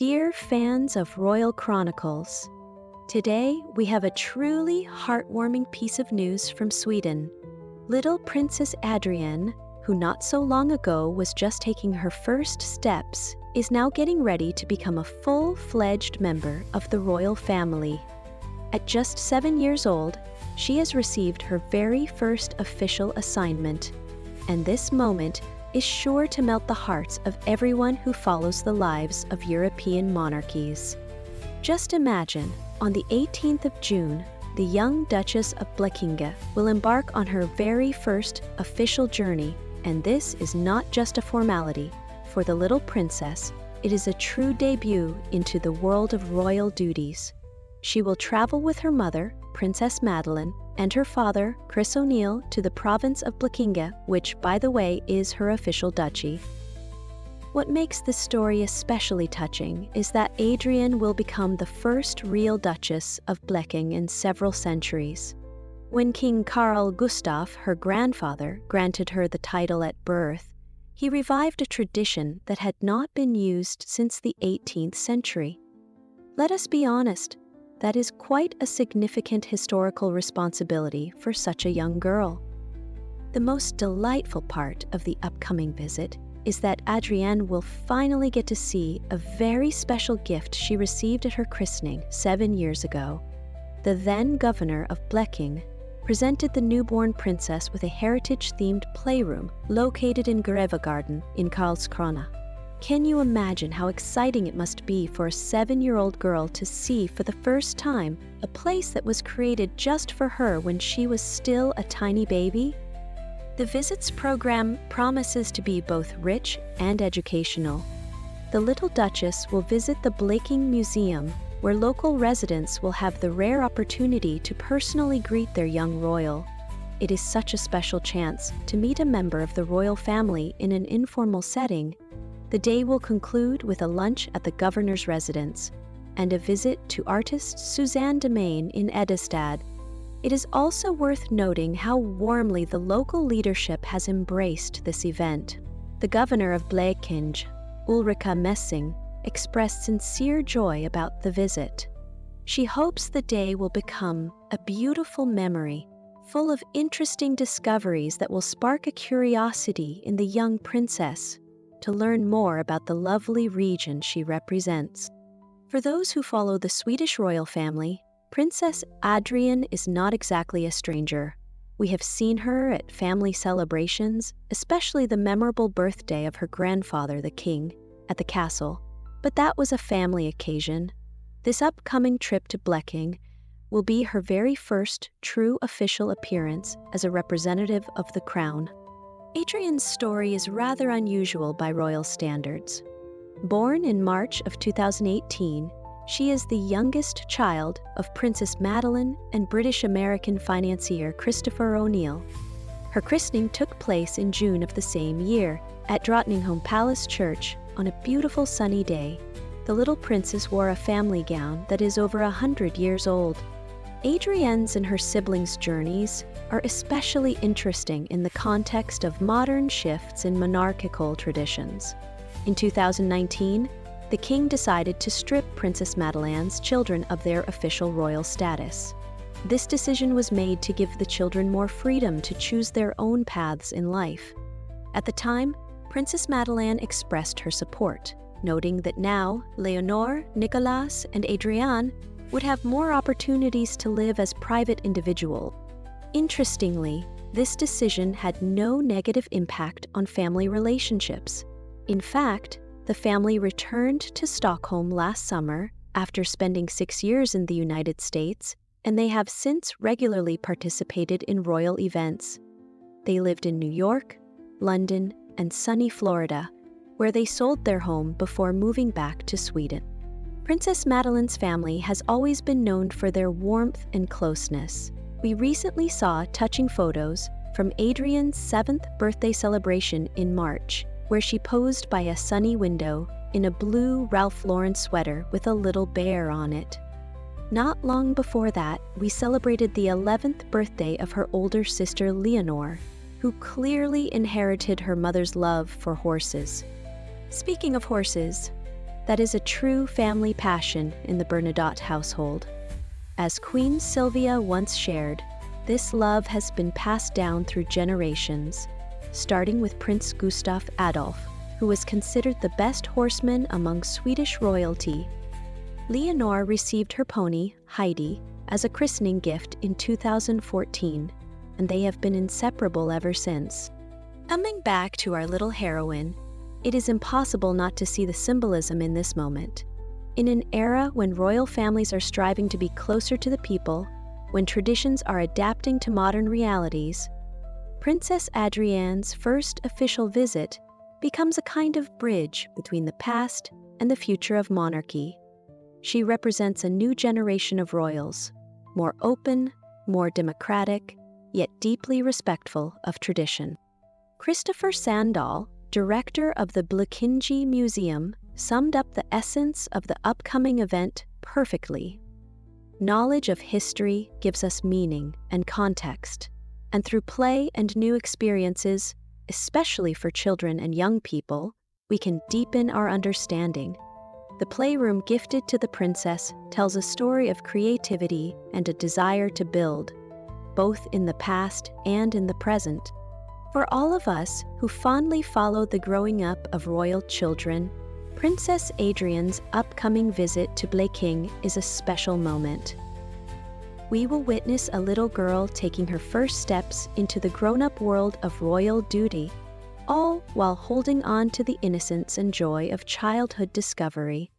Dear fans of Royal Chronicles, today we have a truly heartwarming piece of news from Sweden. Little Princess Adrienne, who not so long ago was just taking her first steps, is now getting ready to become a full-fledged member of the royal family. At just 7 years old, she has received her very first official assignment, and this moment is sure to melt the hearts of everyone who follows the lives of European monarchies. Just imagine, on the 18th of June, the young Duchess of Blekinge will embark on her very first official journey, and this is not just a formality. For the little princess, it is a true debut into the world of royal duties. She will travel with her mother, Princess Madeleine, and her father, Chris O'Neill, to the province of Blekinge, which, by the way, is her official duchy. What makes this story especially touching is that Adrienne will become the first real Duchess of Blekinge in several centuries. When King Carl Gustaf, her grandfather, granted her the title at birth, he revived a tradition that had not been used since the 18th century. Let us be honest, that is quite a significant historical responsibility for such a young girl. The most delightful part of the upcoming visit is that Adrienne will finally get to see a very special gift she received at her christening 7 years ago. The then governor of Blekinge presented the newborn princess with a heritage-themed playroom located in Grevegarden in Karlskrona. Can you imagine how exciting it must be for a 7-year-old girl to see for the first time a place that was created just for her when she was still a tiny baby? The visits program promises to be both rich and educational. The little Duchess will visit the Blekinge Museum, where local residents will have the rare opportunity to personally greet their young royal. It is such a special chance to meet a member of the royal family in an informal setting. The day will conclude with a lunch at the governor's residence and a visit to artist Suzanne Demain in Edestad. It is also worth noting how warmly the local leadership has embraced this event. The governor of Blekinge, Ulrika Messing, expressed sincere joy about the visit. She hopes the day will become a beautiful memory, full of interesting discoveries that will spark a curiosity in the young princess to learn more about the lovely region she represents. For those who follow the Swedish royal family, Princess Adrienne is not exactly a stranger. We have seen her at family celebrations, especially the memorable birthday of her grandfather, the king, at the castle. But that was a family occasion. This upcoming trip to Blekinge will be her very first true official appearance as a representative of the crown. Adrienne's story is rather unusual by royal standards. Born in March of 2018, she is the youngest child of Princess Madeleine and British-American financier Christopher O'Neill. Her christening took place in June of the same year at Drottningholm Palace Church on a beautiful sunny day. The little princess wore a family gown that is over 100 years old. Adrienne's and her siblings' journeys are especially interesting in the context of modern shifts in monarchical traditions. In 2019, the king decided to strip Princess Madeleine's children of their official royal status. This decision was made to give the children more freedom to choose their own paths in life. At the time, Princess Madeleine expressed her support, noting that now Leonor, Nicolas, and Adrienne would have more opportunities to live as private individuals. Interestingly, this decision had no negative impact on family relationships. In fact, the family returned to Stockholm last summer after spending 6 years in the United States, and they have since regularly participated in royal events. They lived in New York, London, and sunny Florida, where they sold their home before moving back to Sweden. Princess Madeleine's family has always been known for their warmth and closeness. We recently saw touching photos from Adrienne's 7th birthday celebration in March, where she posed by a sunny window in a blue Ralph Lauren sweater with a little bear on it. Not long before that, we celebrated the 11th birthday of her older sister Leonor, who clearly inherited her mother's love for horses. Speaking of horses, that is a true family passion in the Bernadotte household. As Queen Sylvia once shared, this love has been passed down through generations, starting with Prince Gustav Adolf, who was considered the best horseman among Swedish royalty. Leonor received her pony, Heidi, as a christening gift in 2014, and they have been inseparable ever since. Coming back to our little heroine, it is impossible not to see the symbolism in this moment. In an era when royal families are striving to be closer to the people, when traditions are adapting to modern realities, Princess Adrienne's first official visit becomes a kind of bridge between the past and the future of monarchy. She represents a new generation of royals, more open, more democratic, yet deeply respectful of tradition. Christopher Sandahl, director of the Blekinge Museum, summed up the essence of the upcoming event perfectly. Knowledge of history gives us meaning and context, and through play and new experiences, especially for children and young people, we can deepen our understanding. The playroom gifted to the princess tells a story of creativity and a desire to build, both in the past and in the present. For all of us who fondly followed the growing up of royal children, Princess Adrienne's upcoming visit to Blekinge is a special moment. We will witness a little girl taking her first steps into the grown-up world of royal duty, all while holding on to the innocence and joy of childhood discovery.